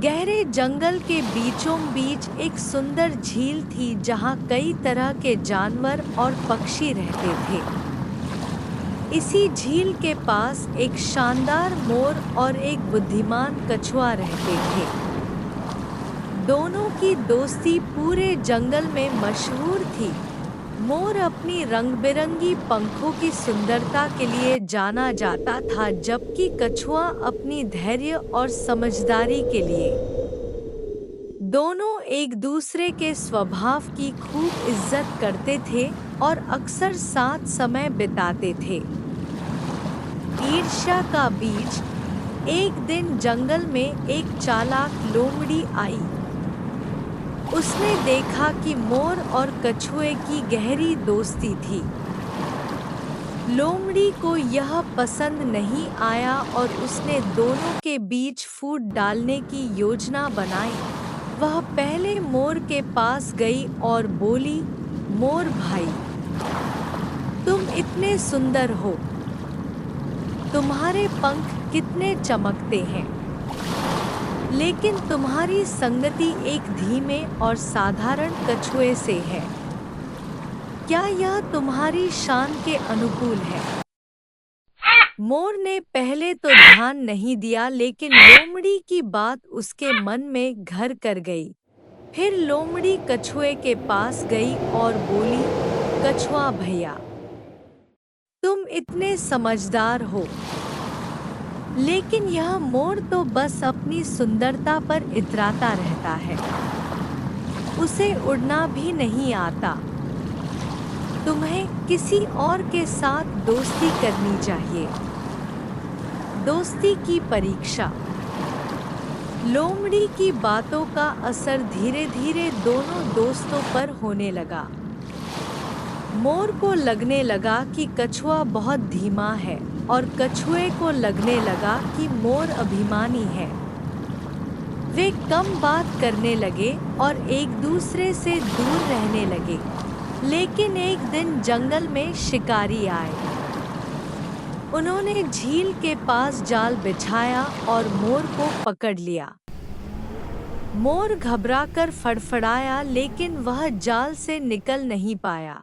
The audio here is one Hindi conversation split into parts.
गहरे जंगल के बीचों बीच एक सुंदर झील थी जहाँ कई तरह के जानवर और पक्षी रहते थे। इसी झील के पास एक शानदार मोर और एक बुद्धिमान कछुआ रहते थे। दोनों की दोस्ती पूरे जंगल में मशहूर थी। मोर अपनी रंग-बिरंगी पंखों की सुंदरता के लिए जाना जाता था, जबकि कछुआ अपनी धैर्य और समझदारी के लिए। दोनों एक दूसरे के स्वभाव की खूब इज्जत करते थे और अक्सर साथ समय बिताते थे। ईर्ष्या का बीज। एक दिन जंगल में एक चालाक लोमड़ी आई। उसने देखा कि मोर और कछुए की गहरी दोस्ती थी। लोमड़ी को यह पसंद नहीं आया और उसने दोनों के बीच फूट डालने की योजना बनाई। वह पहले मोर के पास गई और बोली, मोर भाई, तुम इतने सुंदर हो। तुम्हारे पंख कितने चमकते हैं, लेकिन तुम्हारी संगति एक धीमे और साधारण कछुए से है। क्या यह तुम्हारी शान के अनुकूल है? मोर ने पहले तो ध्यान नहीं दिया, लेकिन लोमड़ी की बात उसके मन में घर कर गई। फिर लोमड़ी कछुए के पास गई और बोली, कछुआ भैया, तुम इतने समझदार हो, लेकिन यह मोर तो बस अपनी सुंदरता पर इतराता रहता है। उसे उड़ना भी नहीं आता। तुम्हें किसी और के साथ दोस्ती करनी चाहिए। दोस्ती की परीक्षा। लोमड़ी की बातों का असर धीरे धीरे दोनों दोस्तों पर होने लगा। मोर को लगने लगा कि कछुआ बहुत धीमा है और कछुए को लगने लगा कि मोर अभिमानी है। वे कम बात करने लगे और एक दूसरे से दूर रहने लगे। लेकिन एक दिन जंगल में शिकारी आए। उन्होंने झील के पास जाल बिछाया और मोर को पकड़ लिया। मोर घबराकर फड़फड़ाया, लेकिन वह जाल से निकल नहीं पाया।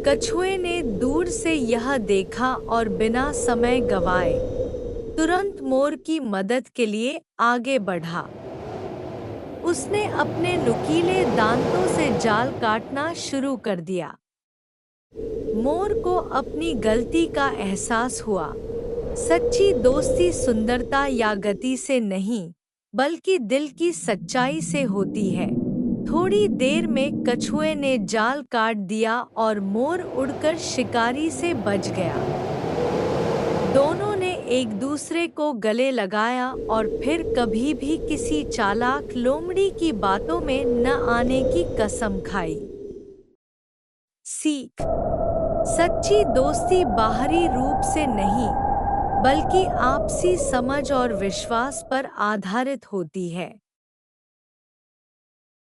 कछुए ने दूर से यह देखा और बिना समय गंवाए तुरंत मोर की मदद के लिए आगे बढ़ा। उसने अपने नुकीले दांतों से जाल काटना शुरू कर दिया। मोर को अपनी गलती का एहसास हुआ। सच्ची दोस्ती सुंदरता या गति से नहीं, बल्कि दिल की सच्चाई से होती है। थोड़ी देर में कछुए ने जाल काट दिया और मोर उड़कर शिकारी से बच गया। दोनों ने एक दूसरे को गले लगाया और फिर कभी भी किसी चालाक लोमड़ी की बातों में न आने की कसम खाई। सीख। सच्ची दोस्ती बाहरी रूप से नहीं, बल्कि आपसी समझ और विश्वास पर आधारित होती है।